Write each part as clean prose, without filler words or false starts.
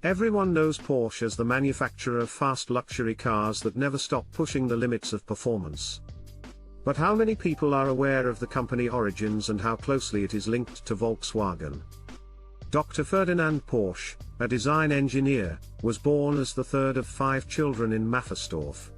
Everyone knows Porsche as the manufacturer of fast luxury cars that never stop pushing the limits of performance. But how many people are aware of the company origins and how closely it is linked to Volkswagen? Dr. Ferdinand Porsche, a design engineer, was born as the third of 5 children in Mafferstorf.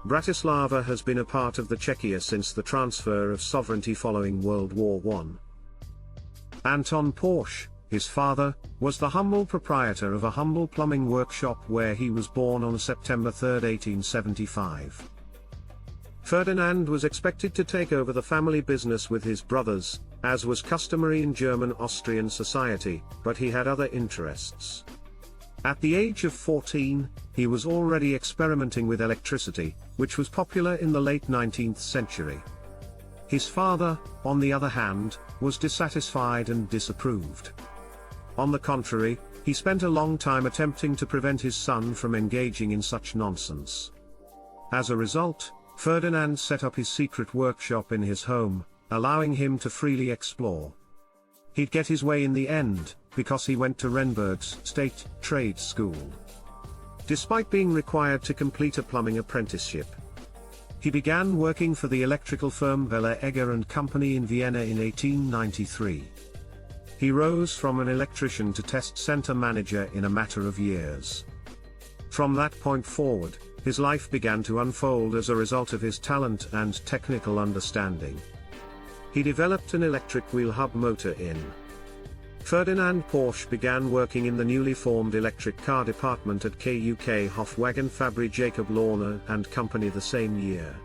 Bratislava has been a part of the Czechia since the transfer of sovereignty following World War I. Anton Porsche, his father, was the humble proprietor of a humble plumbing workshop where he was born on September 3, 1875. Ferdinand was expected to take over the family business with his brothers, as was customary in German-Austrian society, but he had other interests. At the age of 14, he was already experimenting with electricity, which was popular in the late 19th century. His father, on the other hand, was dissatisfied and disapproved. On the contrary, he spent a long time attempting to prevent his son from engaging in such nonsense. As a result, Ferdinand set up his secret workshop in his home, allowing him to freely explore. He'd get his way in the end, because he went to Renberg's State Trade School. Despite being required to complete a plumbing apprenticeship, he began working for the electrical firm Weller Egger & Company in Vienna in 1893. He rose from an electrician to test center manager in a matter of years. From that point forward, his life began to unfold as a result of his talent and technical understanding. He developed an electric wheel hub motor in. Ferdinand Porsche began working in the newly formed electric car department at KUK Hofwagen Fabri Jacob Lorner and Company the same year.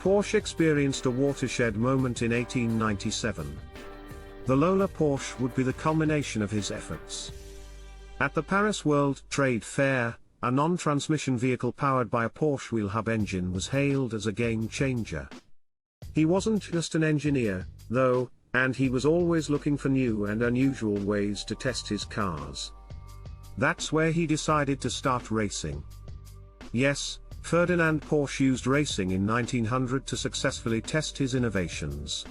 Porsche experienced a watershed moment in 1897. The Lola Porsche would be the culmination of his efforts. At the Paris World Trade Fair, a non-transmission vehicle powered by a Porsche wheel hub engine was hailed as a game-changer. He wasn't just an engineer, though, and he was always looking for new and unusual ways to test his cars. That's where he decided to start racing. Yes, Ferdinand Porsche used racing in 1900 to successfully test his innovations.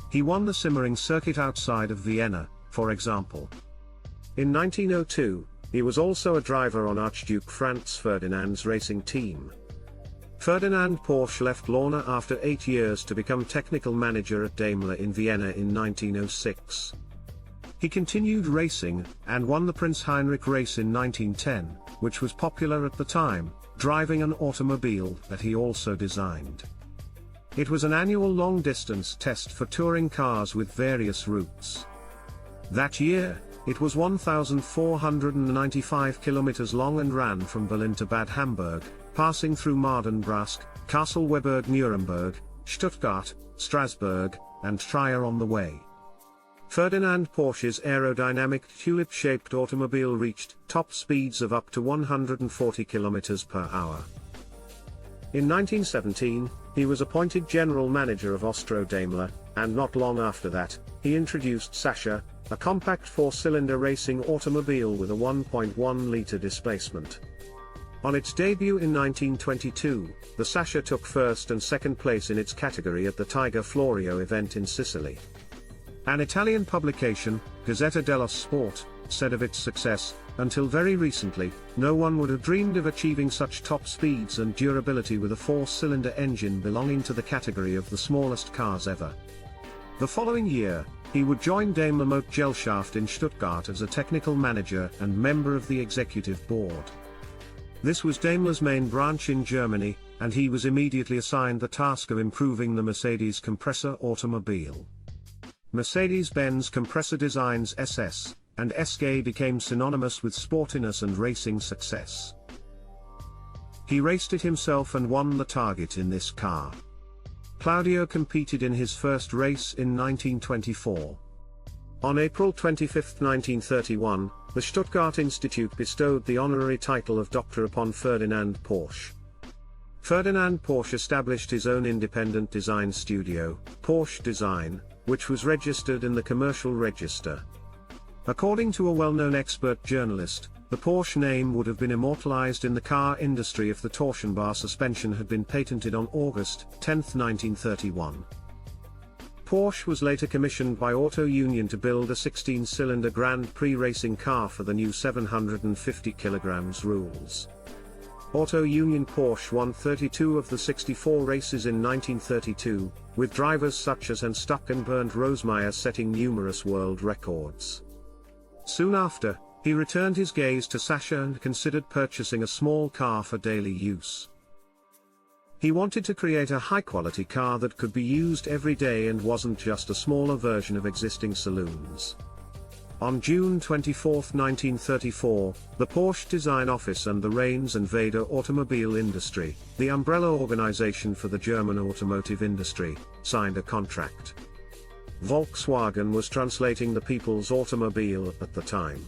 He won the Simmering circuit outside of Vienna, for example. In 1902, he was also a driver on Archduke Franz Ferdinand's racing team. Ferdinand Porsche left Lorna after 8 years to become technical manager at Daimler in Vienna in 1906. He continued racing, and won the Prince Heinrich race in 1910, which was popular at the time, driving an automobile that he also designed. It was an annual long-distance test for touring cars with various routes. That year, it was 1,495 kilometers long and ran from Berlin to Bad Hamburg, passing through Mardenbrask, Kassel-Weberg-Nuremberg, Stuttgart, Strasbourg, and Trier on the way. Ferdinand Porsche's aerodynamic tulip-shaped automobile reached top speeds of up to 140 kilometers per hour. In 1917, he was appointed general manager of Austro-Daimler, and not long after that, he introduced Sascha, a compact 4-cylinder racing automobile with a 1.1-liter displacement. On its debut in 1922, the Sascha took first and second place in its category at the Tiger Florio event in Sicily. An Italian publication, Gazzetta dello Sport, said of its success, "Until very recently, no one would have dreamed of achieving such top speeds and durability with a 4-cylinder engine belonging to the category of the smallest cars ever." The following year, he would join Daimler Motorgesellschaft in Stuttgart as a technical manager and member of the executive board. This was Daimler's main branch in Germany, and he was immediately assigned the task of improving the Mercedes compressor automobile. Mercedes-Benz compressor designs SS and SK became synonymous with sportiness and racing success. He raced it himself and won the target in this car. Claudio competed in his first race in 1924. On April 25, 1931, the Stuttgart Institute bestowed the honorary title of Doctor upon Ferdinand Porsche. Ferdinand Porsche established his own independent design studio, Porsche Design, which was registered in the Commercial Register. According to a well-known expert journalist, the Porsche name would have been immortalized in the car industry if the torsion bar suspension had been patented on August 10, 1931. Porsche was later commissioned by Auto Union to build a 16-cylinder Grand Prix racing car for the new 750 kg rules. Auto Union Porsche won 32 of the 64 races in 1932, with drivers such as Hans Stuck and Bernd Rosemeyer setting numerous world records. Soon after, he returned his gaze to Sascha and considered purchasing a small car for daily use. He wanted to create a high-quality car that could be used every day and wasn't just a smaller version of existing saloons. On June 24, 1934, the Porsche Design Office and the Rains and Vader Automobile Industry, the umbrella organization for the German automotive industry, signed a contract. Volkswagen was translating the people's automobile at the time.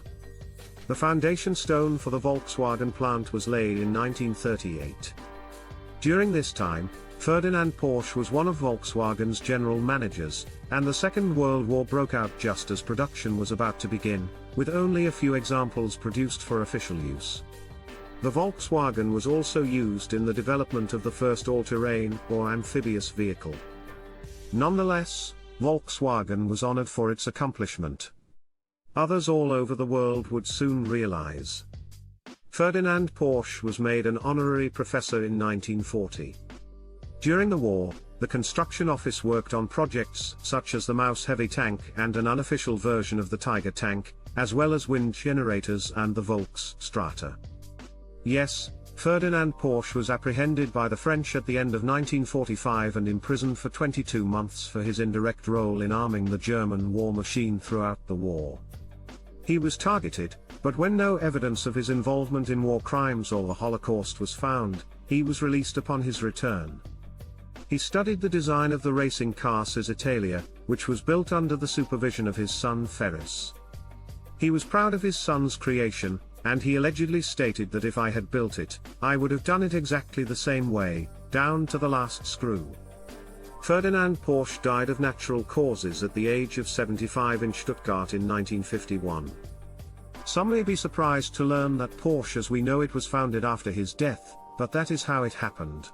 The foundation stone for the Volkswagen plant was laid in 1938. During this time, Ferdinand Porsche was one of Volkswagen's general managers, and the Second World War broke out just as production was about to begin, with only a few examples produced for official use. The Volkswagen was also used in the development of the first all-terrain or amphibious vehicle. Nonetheless, Volkswagen was honored for its accomplishment. Others all over the world would soon realize. Ferdinand Porsche was made an honorary professor in 1940. During the war, the construction office worked on projects such as the Maus heavy tank and an unofficial version of the Tiger tank, as well as wind generators and the Volks Strata. Yes, Ferdinand Porsche was apprehended by the French at the end of 1945 and imprisoned for 22 months for his indirect role in arming the German war machine throughout the war. He was targeted, but when no evidence of his involvement in war crimes or the Holocaust was found, he was released upon his return. He studied the design of the racing car Cisitalia, which was built under the supervision of his son Ferris. He was proud of his son's creation, and he allegedly stated that if I had built it, I would have done it exactly the same way, down to the last screw. Ferdinand Porsche died of natural causes at the age of 75 in Stuttgart in 1951. Some may be surprised to learn that Porsche as we know it was founded after his death, but that is how it happened.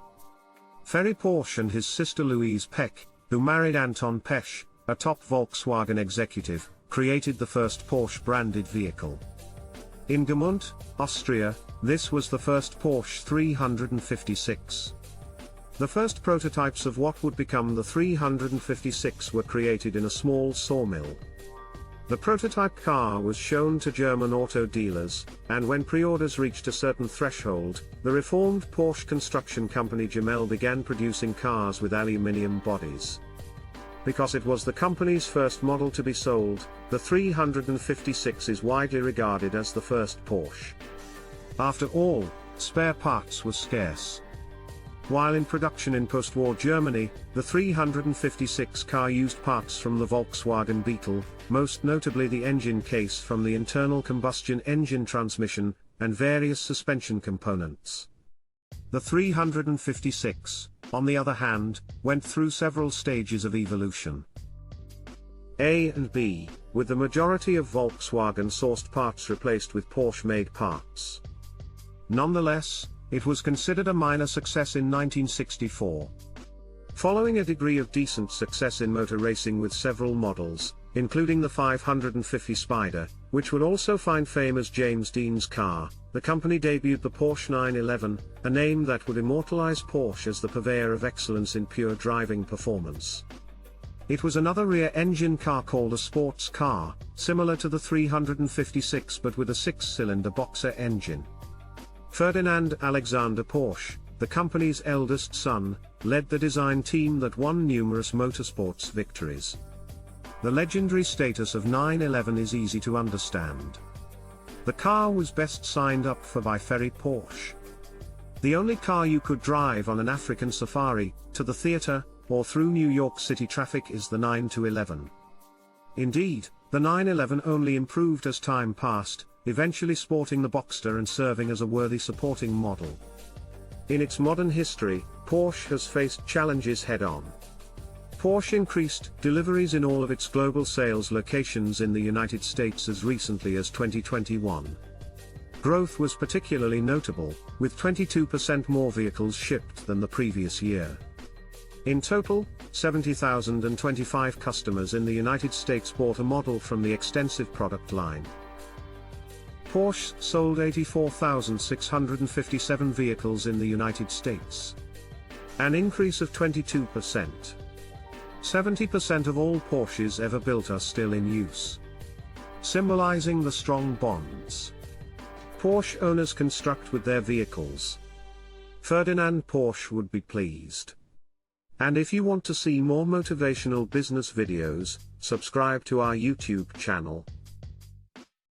Ferry Porsche and his sister Louise Peck, who married Anton Pesch, a top Volkswagen executive, created the first Porsche-branded vehicle. In Gemund, Austria, this was the first Porsche 356. The first prototypes of what would become the 356 were created in a small sawmill. The prototype car was shown to German auto dealers, and when pre-orders reached a certain threshold, the reformed Porsche construction company Gemel began producing cars with aluminium bodies. Because it was the company's first model to be sold, the 356 is widely regarded as the first Porsche. After all, spare parts were scarce. While in production in post-war Germany, the 356 car used parts from the Volkswagen Beetle, most notably the engine case from the internal combustion engine transmission, and various suspension components. The 356, on the other hand, went through several stages of evolution. A and B, with the majority of Volkswagen-sourced parts replaced with Porsche-made parts. Nonetheless, it was considered a minor success in 1964. Following a degree of decent success in motor racing with several models, including the 550 Spider, which would also find fame as James Dean's car, the company debuted the Porsche 911, a name that would immortalize Porsche as the purveyor of excellence in pure driving performance. It was another rear-engine car called a sports car, similar to the 356 but with a 6-cylinder boxer engine. Ferdinand Alexander Porsche, the company's eldest son, led the design team that won numerous motorsports victories. The legendary status of 911 is easy to understand. The car was best signed up for by Ferry Porsche. The only car you could drive on an African safari, to the theater, or through New York City traffic is the 911. Indeed, the 911 only improved as time passed, eventually sporting the Boxster and serving as a worthy supporting model. In its modern history, Porsche has faced challenges head-on. Porsche increased deliveries in all of its global sales locations in the United States as recently as 2021. Growth was particularly notable, with 22% more vehicles shipped than the previous year. In total, 70,025 customers in the United States bought a model from the extensive product line. Porsche sold 84,657 vehicles in the United States. An increase of 22%. 70% of all Porsches ever built are still in use, symbolizing the strong bonds Porsche owners construct with their vehicles. Ferdinand Porsche would be pleased. And if you want to see more motivational business videos, subscribe to our YouTube channel.